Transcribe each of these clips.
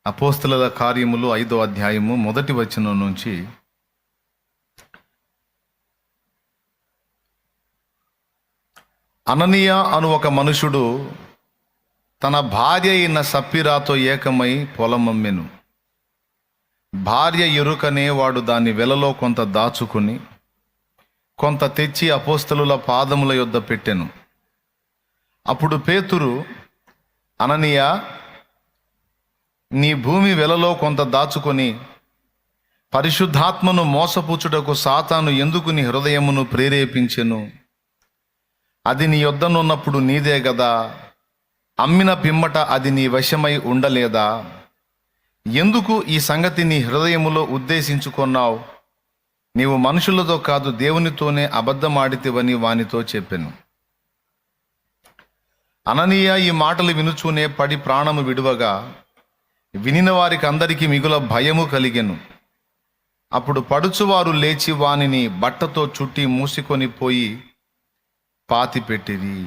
అపోస్తలుల కార్యములు 5వ అధ్యాయము 1వ వచనం నుంచి అననీయ అను ఒక మనుషుడు తన భార్య అయిన సప్పిరాతో ఏకమై పొలం అమ్మెను. భార్య ఎరుకనే వాడు దాని వెలలో కొంత దాచుకుని కొంత తెచ్చి అపోస్తలుల పాదముల యొద్ద పెట్టెను. అప్పుడు పేతురు, అననీయ, నీ భూమి వెలలో కొంత దాచుకొని పరిశుద్ధాత్మను మోసపుచ్చుటకు సాతాను ఎందుకు నీ హృదయమును ప్రేరేపించెను? అది నీ యొద్దనున్నప్పుడు నీదే గదా. అమ్మిన పిమ్మట అది నీ వశమై ఉండలేదా? ఎందుకు ఈ సంగతి నీ హృదయములో ఉద్దేశించుకున్నావు? నీవు మనుషులతో కాదు దేవునితోనే అబద్ధమాడితివని వానితో చెప్పెను. అననీయ ఈ మాటలు వినుచూనే పడి ప్రాణము విడువగా వినిన వారికి అందరికీ మిగుల భయము కలిగెను. అప్పుడు పడుచువారు లేచి వానిని బట్టతో చుట్టి మూసుకొని పోయి పాతిపెట్టిరి.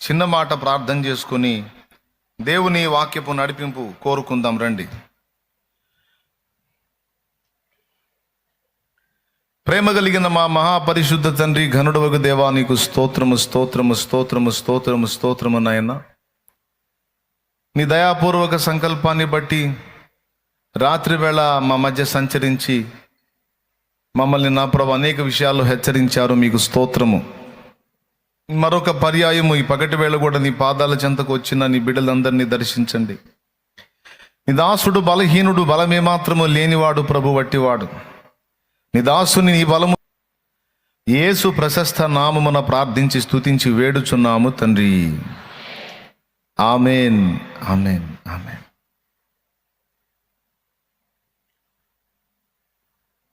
చిన్న మాట ప్రార్థన చేసుకుని దేవుని వాక్యపు నడిపింపు కోరుకుందాం రండి. ప్రేమ కలిగిన మా మహాపరిశుద్ధ తండ్రి, ఘనుడవగు దేవా, నీకు స్తోత్రము స్తోత్రము స్తోత్రము స్తోత్రము స్తోత్రము నాయన. నీ దయాపూర్వక సంకల్పాన్ని బట్టి రాత్రి వేళ మా మధ్య సంచరించి మమ్మల్ని నా ప్రభు అనేక విషయాల్లో హెచ్చరించారు. మీకు స్తోత్రము. మరొక పర్యాయము ఈ పగటి వేళ కూడా నీ పాదాల చెంతకు వచ్చిన నీ బిడ్డలందరినీ దర్శించండి. నీ దాసుడు బలహీనుడు, బలమే మాత్రము లేనివాడు, ప్రభు వట్టివాడు. నీ దాసుని నీ బలము యేసు ప్రశస్త నామమున ప్రార్థించి స్తుతించి వేడుచున్నాము తండ్రి. ఆమేన్, ఆమేన్, ఆమేన్.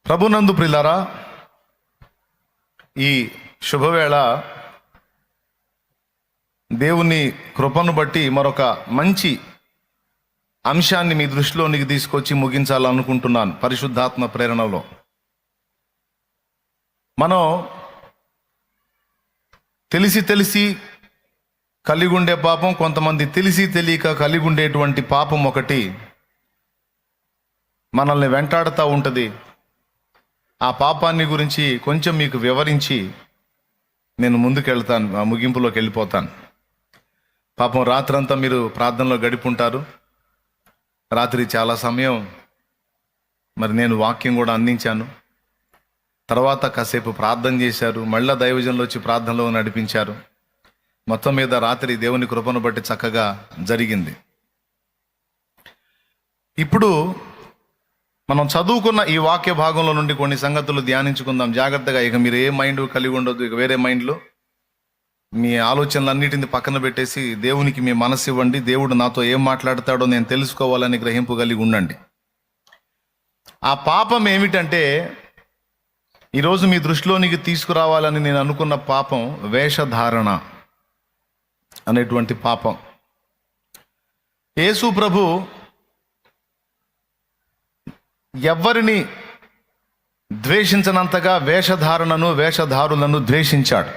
ప్రభునందు ప్రియులారా, ఈ శుభవేళ దేవుని కృపను బట్టి మరొక మంచి అంశాన్ని మీ దృష్టిలోనికి తీసుకొచ్చి ముగించాలనుకుంటున్నాను. పరిశుద్ధాత్మ ప్రేరణలో మనం తెలిసి కలిగి ఉండే పాపం, కొంతమంది తెలిసి తెలియక కలిగి ఉండేటువంటి పాపం ఒకటి మనల్ని వెంటాడుతూ ఉంటుంది. ఆ పాపాన్ని గురించి కొంచెం మీకు వివరించి నేను ముందుకెళ్తాను, ఆ ముగింపులోకి వెళ్ళిపోతాను. పాపం రాత్రంతా మీరు ప్రార్థనలో గడిపుంటారు. రాత్రి చాలా సమయం మరి నేను వాక్యం కూడా అందించాను. తర్వాత కాసేపు ప్రార్థన చేశారు. మళ్ళా దైవజనులు వచ్చి ప్రార్థనలో నడిపించారు. మొత్తం మీద రాత్రి దేవుని కృపను బట్టి చక్కగా జరిగింది. ఇప్పుడు మనం చదువుకున్న ఈ వాక్య భాగంలో నుండి కొన్ని సంగతులు ధ్యానించుకుందాం జాగ్రత్తగా. ఇక మీరు ఏ మైండ్ కలిగి ఉండొద్దు. ఇక వేరే మైండ్లో మీ ఆలోచనలన్నిటిని పక్కన పెట్టేసి దేవునికి మీ మనసు ఇవ్వండి. దేవుడు నాతో ఏం మాట్లాడతాడో నేను తెలుసుకోవాలని గ్రహింపు కలిగి ఉండండి. ఆ పాపం ఏమిటంటే, ఈరోజు మీ దృష్టిలోనికి తీసుకురావాలని నేను అనుకున్న పాపం వేషధారణ అనేటువంటి పాపం. యేసు ప్రభు ఎవ్వరిని ద్వేషించనంతగా వేషధారణను, వేషధారులను ద్వేషించాడు.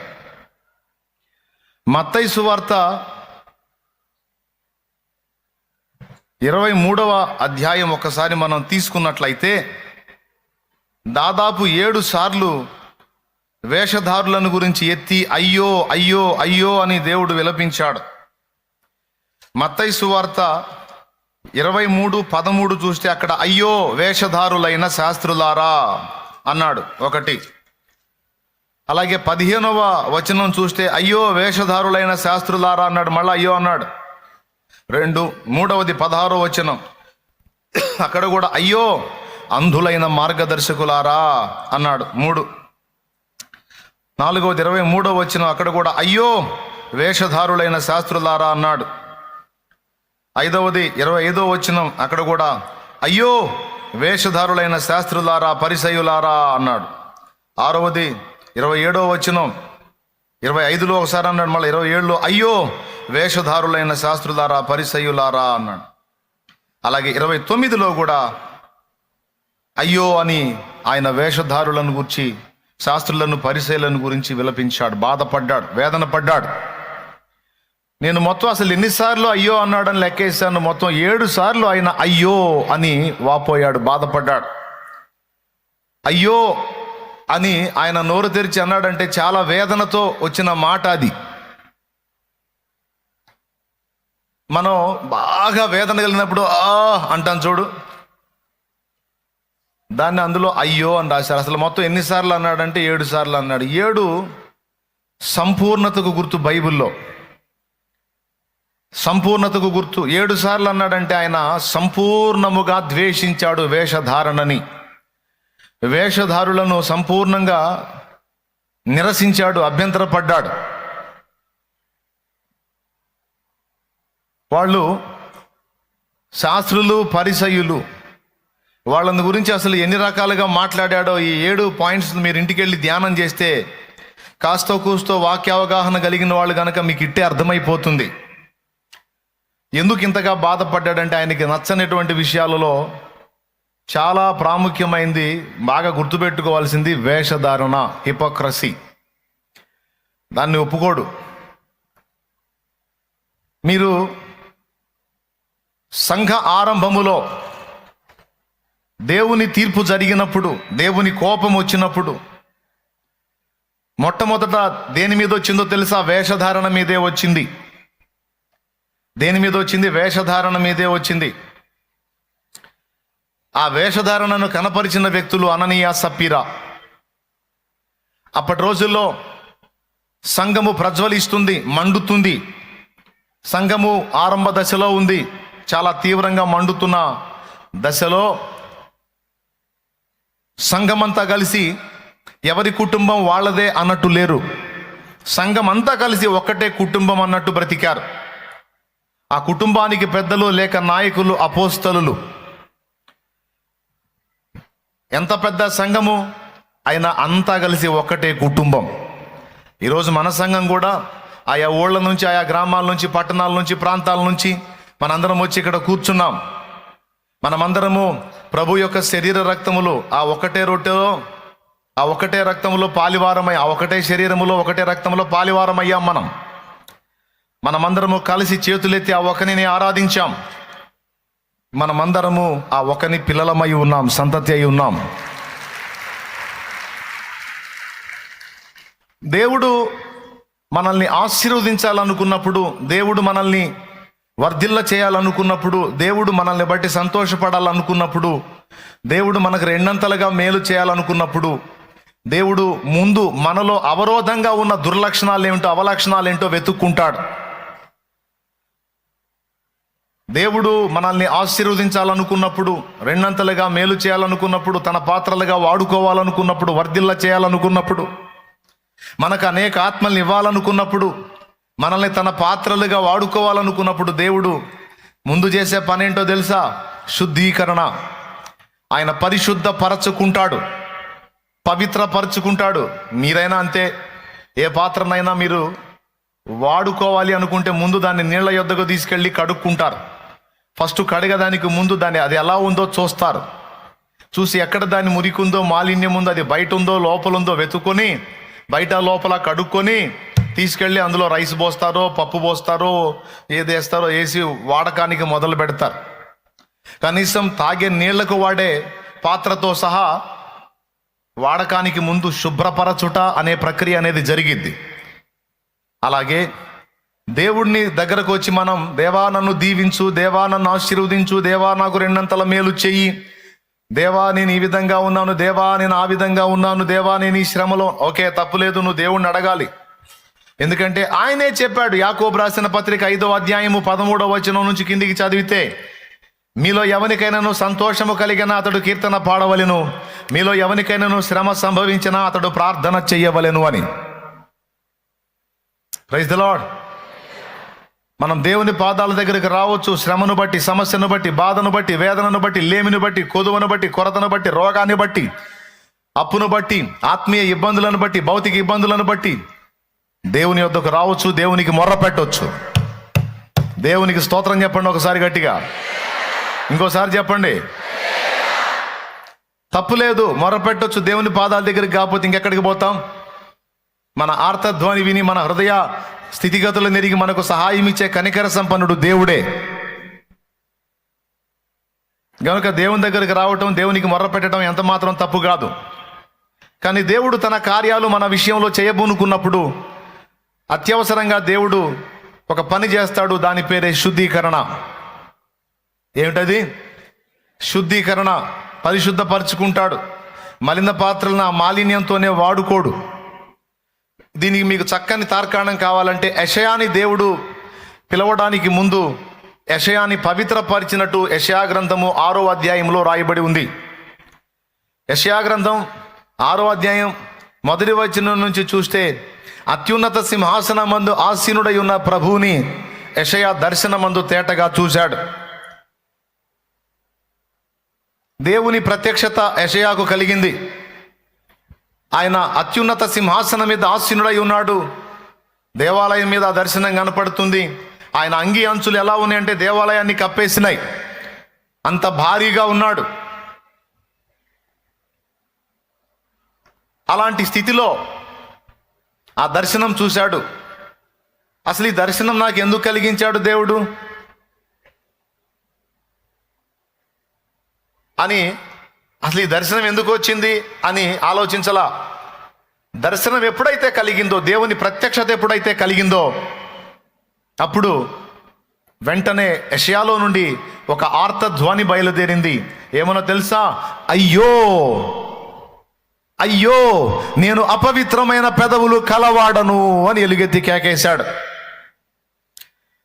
మత్తయి సువార్త 23వ అధ్యాయం ఒకసారి మనం తీసుకున్నట్లయితే దాదాపు 7 సార్లు వేషధారులను గురించి ఎత్తి అయ్యో అయ్యో అయ్యో అని దేవుడు విలపించాడు. మత్తయి సువార్త 23:13 చూస్తే అక్కడ అయ్యో వేషధారులైన శాస్త్రులారా అన్నాడు ఒకటి. అలాగే 15వ వచనం చూస్తే అయ్యో వేషధారులైన శాస్త్రులారా అన్నాడు, మళ్ళీ అయ్యో అన్నాడు 2. 3వది 16వ వచనం, అక్కడ కూడా అయ్యో అంధులైన మార్గదర్శకులారా అన్నాడు 3. 4వది 23వ వచనం, అక్కడ కూడా అయ్యో వేషధారులైన శాస్త్రులారా అన్నాడు. 5వది 25వ వచనం, అక్కడ కూడా అయ్యో వేషధారులైన శాస్త్రులారా, పరిసయ్యులారా అన్నాడు. 6వది 27వ వచనం, 25లో ఒకసారి అన్నాడు, మళ్ళీ 27లో అయ్యో వేషధారులైన శాస్త్రులారా, పరిసయ్యులారా అన్నాడు. అలాగే 29లో కూడా అయ్యో అని ఆయన వేషధారులను గురించి, శాస్త్రులను, పరిసయ్యులను గురించి విలపించాడు, బాధపడ్డాడు, వేదన పడ్డాడు. నేను మొత్తం అసలు ఎన్నిసార్లు అయ్యో అన్నాడని లెక్కేశాను. మొత్తం 7 సార్లు ఆయన అయ్యో అని వాపోయాడు, బాధపడ్డాడు. అయ్యో అని ఆయన నోరు తెరిచి అన్నాడంటే చాలా వేదనతో వచ్చిన మాట అది. మనం బాగా వేదన కలిగినప్పుడు అంటాను చూడు, దాన్ని అందులో అయ్యో అని రాశారు. అసలు మొత్తం ఎన్నిసార్లు అన్నాడంటే 7 సార్లు అన్నాడు. 7 సంపూర్ణతకు గుర్తు. బైబిల్లో సంపూర్ణతకు గుర్తు. 7 సార్లు అన్నాడంటే ఆయన సంపూర్ణముగా ద్వేషించాడు వేషధారణని, వేషధారులను సంపూర్ణంగా నిరసించాడు, అభ్యంతరపడ్డాడు. వాళ్ళు శాస్త్రులు, పరిసయ్యులు, వాళ్ళని గురించి అసలు ఎన్ని రకాలుగా మాట్లాడాడో ఈ 7 పాయింట్స్ మీరు ఇంటికి వెళ్ళి ధ్యానం చేస్తే కాస్తో కూస్తో వాక్యావగాహన కలిగిన వాళ్ళు కనుక మీకు ఇట్టే అర్థమైపోతుంది. ఎందుకు ఇంతగా బాధపడ్డాడంటే ఆయనకి నచ్చనటువంటి విషయాలలో చాలా ప్రాముఖ్యమైనది, బాగా గుర్తుపెట్టుకోవాల్సింది వేషధారణ, హిపోక్రసీ. దాన్ని ఒప్పుకోడు. మీరు సంఘ ఆరంభములో దేవుని తీర్పు జరిగినప్పుడు, దేవుని కోపం వచ్చినప్పుడు మొట్టమొదట దేని మీద వచ్చిందో తెలుసా? వేషధారణ మీదే వచ్చింది. దేని మీద వచ్చింది? వేషధారణ మీదే వచ్చింది. ఆ వేషధారణను కనపరిచిన వ్యక్తులు అననీయ, సప్పీరా. అప్పటి రోజుల్లో సంఘము ప్రజ్వలిస్తుంది, మండుతుంది. సంఘము ఆరంభ దశలో ఉంది, చాలా తీవ్రంగా మండుతున్న దశలో సంఘమంతా కలిసి ఎవరి కుటుంబం వాళ్ళదే అన్నట్టు లేరు. సంఘం అంతా కలిసి ఒక్కటే కుటుంబం అన్నట్టు బ్రతికారు. ఆ కుటుంబానికి పెద్దలు లేక నాయకులు, అపోస్తలులు. ఎంత పెద్ద సంఘము అయినా అంతా కలిసి ఒక్కటే కుటుంబం. ఈరోజు మన సంఘం కూడా ఆయా ఊళ్ళ నుంచి, ఆయా గ్రామాల నుంచి, పట్టణాల నుంచి, ప్రాంతాల నుంచి మనందరం వచ్చి ఇక్కడ కూర్చున్నాం. మనమందరము ప్రభు యొక్క శరీర రక్తములు, ఆ ఒకటే రొట్టెలో, ఆ ఒకటే రక్తములో పాలివారమై, ఆ ఒకటే శరీరములో ఒకటే రక్తములో పాలివారమయ్యాం. మనమందరము కలిసి చేతులెత్తి ఆ ఒకనిని ఆరాధించాం. మనమందరము ఆ ఒకని పిల్లలమై ఉన్నాం, సంతతి అయి ఉన్నాం. దేవుడు మనల్ని ఆశీర్వదించాలనుకున్నప్పుడు, దేవుడు మనల్ని వర్ధిల్ల చేయాలనుకున్నప్పుడు, దేవుడు మనల్ని బట్టి సంతోషపడాలనుకున్నప్పుడు, దేవుడు మనకు రెండంతలుగా మేలు చేయాలనుకున్నప్పుడు, దేవుడు ముందు మనలో అవరోధంగా ఉన్న దుర్లక్షణాలు ఏమిటో, అవలక్షణాలు ఏంటో వెతుక్కుంటాడు. దేవుడు మనల్ని ఆశీర్వదించాలనుకున్నప్పుడు, రెండంతలుగా మేలు చేయాలనుకున్నప్పుడు, తన పాత్రలుగా వాడుకోవాలనుకున్నప్పుడు, వర్ధిల్ల చేయాలనుకున్నప్పుడు, మనకు అనేక ఆత్మల్ని ఇవ్వాలనుకున్నప్పుడు, మనల్ని తన పాత్రలుగా వాడుకోవాలనుకున్నప్పుడు దేవుడు ముందు చేసే పని ఏంటో తెలుసా? శుద్ధీకరణ. ఆయన పరిశుద్ధపరచుకుంటాడు, పవిత్రపరచుకుంటాడు. మీరైనా అంతే. ఏ పాత్రనైనా మీరు వాడుకోవాలి అనుకుంటే ముందు దాన్ని నీళ్ల యొద్దకు తీసుకెళ్ళి కడుక్కుంటారు. ఫస్ట్ కడగడానికి ముందు దాన్ని అది ఎలా ఉందో చూస్తారు. చూసి ఎక్కడ దాన్ని మురికి ఉందో, మాలిన్యం ఉందో, అది బయట ఉందో లోపల ఉందో వెతుక్కొని, బయట లోపల కడుక్కొని తీసుకెళ్ళి అందులో రైస్ పోస్తారో, పప్పు పోస్తారో, ఏది వేస్తారో వేసి వాడకానికి మొదలు పెడతారు. కనీసం తాగే నీళ్లకు వాడే పాత్రతో సహా వాడకానికి ముందు శుభ్రపరచుట అనే ప్రక్రియ అనేది జరిగిద్ది. అలాగే దేవుడిని దగ్గరకు వచ్చి మనం, దేవా నన్ను దీవించు, దేవా నన్ను ఆశీర్వదించు, దేవా నాకు రెండంతల మేలు చెయ్యి, దేవా నేను ఈ విధంగా ఉన్నాను, దేవా నేను ఆ విధంగా ఉన్నాను, దేవా నేను ఈ శ్రమలో. ఓకే, తప్పులేదు, నువ్వు దేవుణ్ణి అడగాలి. ఎందుకంటే ఆయనే చెప్పాడు. యాకోబు రాసిన పత్రిక 5వ అధ్యాయము 13వ వచనం నుంచి కిందికి చదివితే, మీలో ఎవరికైనాను సంతోషము కలిగిన అతడు కీర్తన పాడవలెను, మీలో ఎవరికైనాను శ్రమ సంభవించినా అతడు ప్రార్థన చెయ్యవలెను అని. Praise the lord. మనం దేవుని పాదాల దగ్గరికి రావచ్చు. శ్రమను బట్టి, సమస్యను బట్టి, బాధను బట్టి, వేదనను బట్టి, లేమిని బట్టి, కొదువను బట్టి, కొరతను బట్టి, రోగాన్ని బట్టి, అప్పును బట్టి, ఆత్మీయ ఇబ్బందులను బట్టి, భౌతిక ఇబ్బందులను బట్టి దేవుని వద్దకు రావచ్చు, దేవునికి మొర్ర పెట్టవచ్చు. దేవునికి స్తోత్రం చెప్పండి ఒకసారి గట్టిగా, ఇంకోసారి చెప్పండి. తప్పు లేదు, మొర్ర పెట్టవచ్చు దేవుని పాదాల దగ్గరికి. కాకపోతే ఇంకెక్కడికి పోతాం? మన ఆర్తధ్వని విని మన హృదయ స్థితిగతులు నెరిగి మనకు సహాయం ఇచ్చే కనికర సంపన్నుడు దేవుడే. కనుక దేవుని దగ్గరికి రావటం, దేవునికి మొర్ర పెట్టడం ఎంత మాత్రం తప్పు కాదు. కానీ దేవుడు తన కార్యాలు మన విషయంలో చేయబూనుకున్నప్పుడు అత్యవసరంగా దేవుడు ఒక పని చేస్తాడు. దాని పేరే శుద్ధీకరణ. ఏమిటది? శుద్ధీకరణ. పరిశుద్ధపరుచుకుంటాడు. మలిన పాత్రలను ఆ మాలిన్యంతోనే వాడుకోడు. దీనికి మీకు చక్కని తార్కాణం కావాలంటే యెషయాని దేవుడు పిలవడానికి ముందు యెషయాని పవిత్రపరిచినట్టు యెషయా గ్రంథము 6వ అధ్యాయంలో రాయబడి ఉంది. యెషయా గ్రంథం 6వ అధ్యాయం 1వ వచనం నుంచి చూస్తే, అత్యున్నత సింహాసనమందు ఆసీనుడై ఉన్న ప్రభువుని యెషయా దర్శనమందు తేటగా చూశాడు. దేవుని ప్రత్యక్షత యెషయాకు కలిగింది. ఆయన అత్యున్నత సింహాసనం మీద ఆసీనుడై ఉన్నాడు. దేవాలయం మీద ఆ దర్శనం కనపడుతుంది. ఆయన అంగి అంచులు ఎలా ఉన్నాయంటే దేవాలయాన్ని కప్పేసినాయి, అంత భారీగా ఉన్నాడు. అలాంటి స్థితిలో ఆ దర్శనం చూశాడు. అసలు ఈ దర్శనం నాకు ఎందుకు కలిగించాడు దేవుడు అని, అసలు ఈ దర్శనం ఎందుకు వచ్చింది అని ఆలోచించలా. దర్శనం ఎప్పుడైతే కలిగిందో, దేవుని ప్రత్యక్షత ఎప్పుడైతే కలిగిందో, అప్పుడు వెంటనే యెషయాలో నుండి ఒక ఆర్తధ్వని బయలుదేరింది. ఏమన్నా తెలుసా? అయ్యో అయ్యో, నేను అపవిత్రమైన పెదవులు కలవాడను అని ఎలుగెత్తి కేకేశాడు.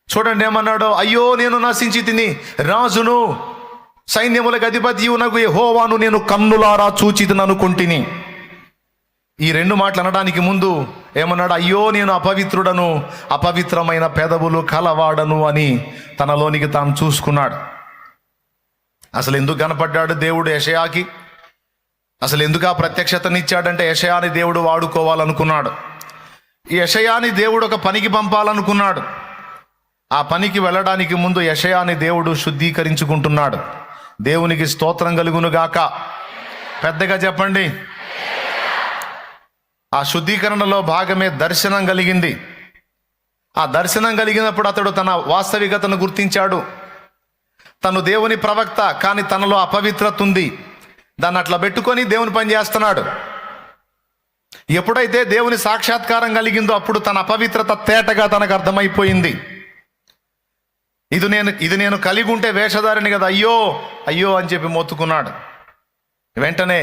చూడండి ఏమన్నాడు? అయ్యో, నేను నశించి తిని, రాజును సైన్యములకు అధిపతియునగు యెహోవాను నేను కన్నులారా చూచితిననుకొంటిని. ఈ 2 మాటలు అనడానికి ముందు ఏమన్నాడు? అయ్యో, నేను అపవిత్రుడను, అపవిత్రమైన పెదవులు కలవాడను అని తనలోనికి తాను చూసుకున్నాడు. అసలు ఎందుకు కనపడ్డాడు దేవుడు యెషయాకి? అసలు ఎందుకు ఆ ప్రత్యక్షతనిచ్చాడంటే యెషయాని దేవుడు వాడుకోవాలనుకున్నాడు. ఈ యెషయాని దేవుడు ఒక పనికి పంపాలనుకున్నాడు. ఆ పనికి వెళ్ళడానికి ముందు యెషయాని దేవుడు శుద్ధీకరించుకుంటున్నాడు. దేవునికి స్తోత్రం కలుగునుగాక. పెద్దగా చెప్పండి. ఆ శుద్ధీకరణలో భాగమే దర్శనం కలిగింది. ఆ దర్శనం కలిగినప్పుడు అతడు తన వాస్తవికతను గుర్తించాడు. తను దేవుని ప్రవక్త, కానీ తనలో అపవిత్రత ఉంది. దాన్ని అట్లా పెట్టుకొని దేవుని పని చేస్తున్నాడు. ఎప్పుడైతే దేవుని సాక్షాత్కారం కలిగిందో అప్పుడు తన అపవిత్రత తేటగా తనకు అర్థమైపోయింది. ఇది నేను కలిగి ఉంటే వేషధారిని కదా, అయ్యో అయ్యో అని చెప్పి మొత్తుకున్నాడు. వెంటనే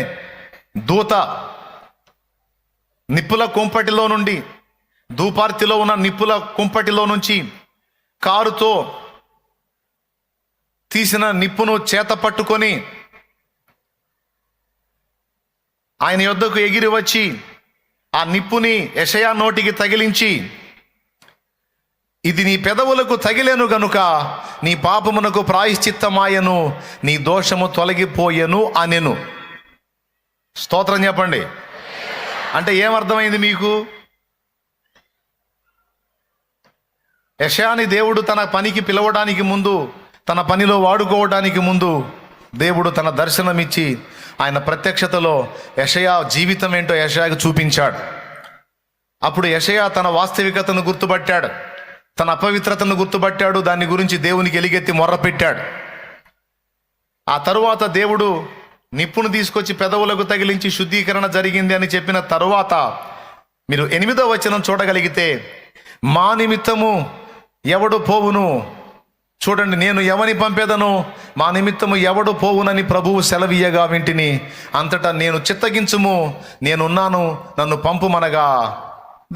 దూత నిప్పుల కుంపటిలో నుండి, ధూపార్తిలో ఉన్న నిప్పుల కుంపటిలో నుంచి కారుతో తీసిన నిప్పును చేత పట్టుకొని ఆయన యొద్దకు ఎగిరి వచ్చి ఆ నిప్పుని యెషయా నోటికి తగిలించి, ఇది నీ పెదవులకు తగిలేను గనుక నీ పాపమునకు ప్రాయశ్చిత్తమాయను, నీ దోషము తొలగిపోయెను అనెను. స్తోత్రం చెప్పండి. అంటే ఏమర్థమైంది మీకు? యెషయాని దేవుడు తన పనికి పిలవడానికి ముందు, తన పనిలో వాడుకోవడానికి ముందు దేవుడు తన దర్శనమిచ్చి ఆయన ప్రత్యక్షతలో యెషయా జీవితం ఏంటో యెషయాకు చూపించాడు. అప్పుడు యెషయా తన వాస్తవికతను గుర్తుపట్టాడు, తన అపవిత్రతను గుర్తుపట్టాడు. దాని గురించి దేవునికి ఎలుగెత్తి మొర్రపెట్టాడు. ఆ తరువాత దేవుడు నిప్పును తీసుకొచ్చి పెదవులకు తగిలించి శుద్ధీకరణ జరిగింది అని చెప్పిన తరువాత మీరు 8వ వచనం చూడగలిగితే, మా నిమిత్తము ఎవడు పోవును, చూడండి, నేను ఎవని పంపేదను, మా నిమిత్తము ఎవడు పోవునని ప్రభువు సెలవీయగా వింటిని. అంతటా నేను చిత్తగించుము, నేనున్నాను, నన్ను పంపుమనగా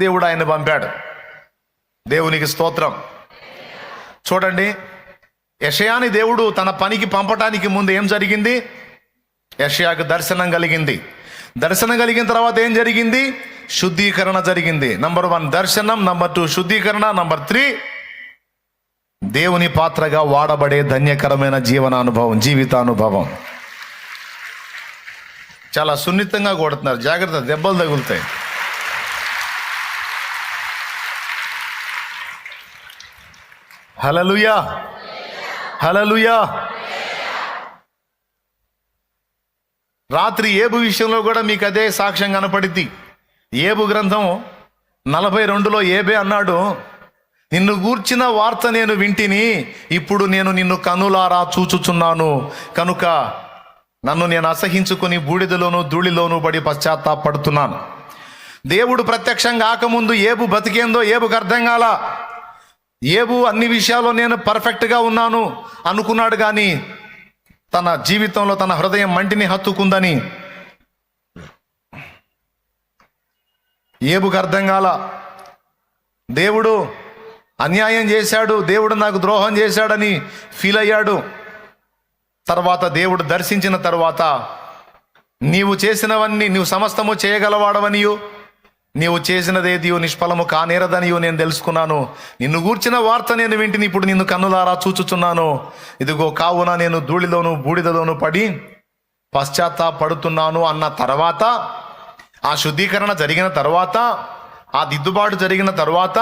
దేవుడు ఆయన పంపాడు. దేవునికి స్తోత్రం. చూడండి, యెషయాని దేవుడు తన పనికి పంపటానికి ముందు ఏం జరిగింది? యెషయాకు దర్శనం కలిగింది. దర్శనం కలిగిన తర్వాత ఏం జరిగింది? శుద్ధీకరణ జరిగింది. నంబర్ 1 దర్శనం, నంబర్ 2 శుద్ధీకరణ, నంబర్ 3 దేవుని పాత్రగా వాడబడే ధన్యకరమైన జీవితానుభవం. చాలా సున్నితంగా కొడుతున్నారు, జాగ్రత్త, దెబ్బలు తగులుతాయి. హల్లెలూయా, హల్లెలూయా. రాత్రి ఏబు విషయంలో కూడా మీకు అదే సాక్ష్యం కనపడింది. ఏబు గ్రంథం 42లో ఏబే అన్నాడు, నిన్ను గూర్చిన వార్త నేను వింటిని, ఇప్పుడు నేను నిన్ను కనులారా చూచుచున్నాను, కనుక నన్ను నేను అసహించుకొని బూడిదలోను ధూళిలోను పడి పశ్చాత్తాపడుతున్నాను. దేవుడు ప్రత్యక్షం కాకముందు ఏబు బతికేందో ఏబుకు అర్థం కాల. ఏబు అన్ని విషయాల్లో నేను పర్ఫెక్ట్గా ఉన్నాను అనుకున్నాడు, కానీ తన జీవితంలో తన హృదయం మంటిని హత్తుకుందని ఏబుకు అర్థం కాల. దేవుడు అన్యాయం చేశాడు, దేవుడు నాకు ద్రోహం చేశాడని ఫీల్ అయ్యాడు. తర్వాత దేవుడు దర్శించిన తర్వాత, నీవు చేసినవన్నీ, నీవు సమస్తము చేయగలవాడవనియు, నీవు చేసినదేది నిష్ఫలము కానేరదనియు నేను తెలుసుకున్నాను. నిన్ను గూర్చిన వార్త నేను వింటిని, ఇప్పుడు నిన్ను కన్నులారా చూచుచున్నాను. ఇదిగో కావున నేను ధూళిలోను బూడిదలోను పడి పశ్చాత్తాపడుతున్నాను అన్న తర్వాత, ఆ శుద్ధీకరణ జరిగిన తర్వాత, ఆ దిద్దుబాటు జరిగిన తర్వాత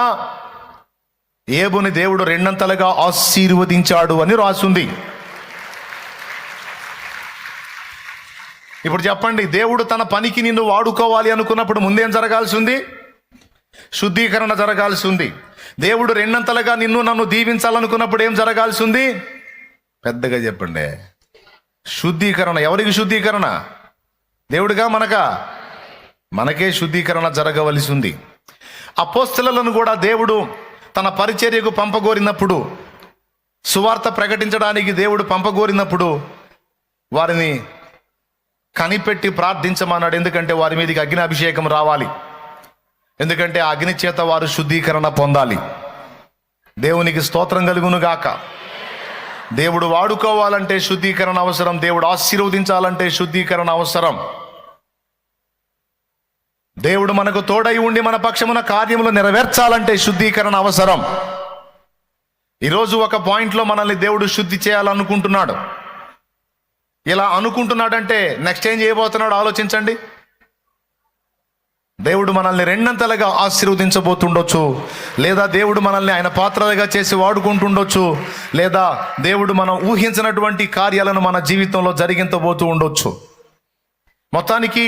ఏబుని దేవుడు రెండంతలుగా ఆశీర్వదించాడు అని రాసుంది. ఇప్పుడు చెప్పండి, దేవుడు తన పనికి నిన్ను వాడుకోవాలి అనుకున్నప్పుడు ముందేం జరగాల్సి ఉంది? శుద్ధీకరణ జరగాల్సి ఉంది. దేవుడు రెండంతలుగా నిన్ను నన్ను దీవించాలనుకున్నప్పుడు ఏం జరగాల్సి ఉంది? పెద్దగా చెప్పండి. శుద్ధీకరణ. ఎవరికి శుద్ధీకరణ? దేవుడిగా మనకా? మనకే శుద్ధీకరణ జరగవలసి ఉంది. అపోస్తలులను కూడా దేవుడు తన పరిచర్యకు పంపగోరినప్పుడు, సువార్త ప్రకటించడానికి దేవుడు పంపగోరినప్పుడు వారిని కనిపెట్టి ప్రార్థించమన్నాడు. ఎందుకంటే వారి మీదకి అగ్ని అభిషేకం రావాలి. ఎందుకంటే ఆ అగ్ని చేత వారు శుద్ధీకరణ పొందాలి. దేవునికి స్తోత్రం కలుగును గాక. దేవుడు వాడుకోవాలంటే శుద్ధీకరణ అవసరం. దేవుడు ఆశీర్వదించాలంటే శుద్ధీకరణ అవసరం. దేవుడు మనకు తోడై ఉండి మన పక్షమున కార్యములు నెరవేర్చాలంటే శుద్ధీకరణ అవసరం. ఈరోజు ఒక పాయింట్లో మనల్ని దేవుడు శుద్ధి చేయాలనుకుంటున్నాడు. ఇలా అనుకుంటున్నాడంటే నెక్స్ట్ ఏం చేయబోతున్నాడు ఆలోచించండి. దేవుడు మనల్ని రెండంతలుగా ఆశీర్వదించబోతుండొచ్చు, లేదా దేవుడు మనల్ని ఆయన పాత్రలుగా చేసి వాడుకుంటుండొచ్చు, లేదా దేవుడు మనం ఊహించినటువంటి కార్యాలను మన జీవితంలో జరిగించబోతూ ఉండొచ్చు. మొత్తానికి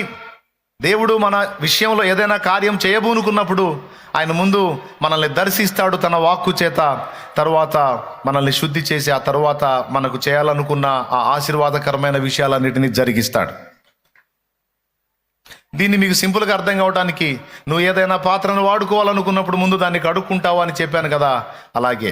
దేవుడు మన విషయంలో ఏదైనా కార్యం చేయబోనుకున్నప్పుడు ఆయన ముందు మనల్ని దర్శిస్తాడు తన వాక్కు చేత. తరువాత మనల్ని శుద్ధి చేసి ఆ తరువాత మనకు చేయాలనుకున్న ఆ ఆశీర్వాదకరమైన విషయాలన్నిటినీ జరిగిస్తాడు. దీన్ని మీకు సింపుల్గా అర్థం కావడానికి, నువ్వు ఏదైనా పాత్రను వాడుకోవాలనుకున్నప్పుడు ముందు దాన్ని కడుక్కుంటావా అని చెప్పాను కదా, అలాగే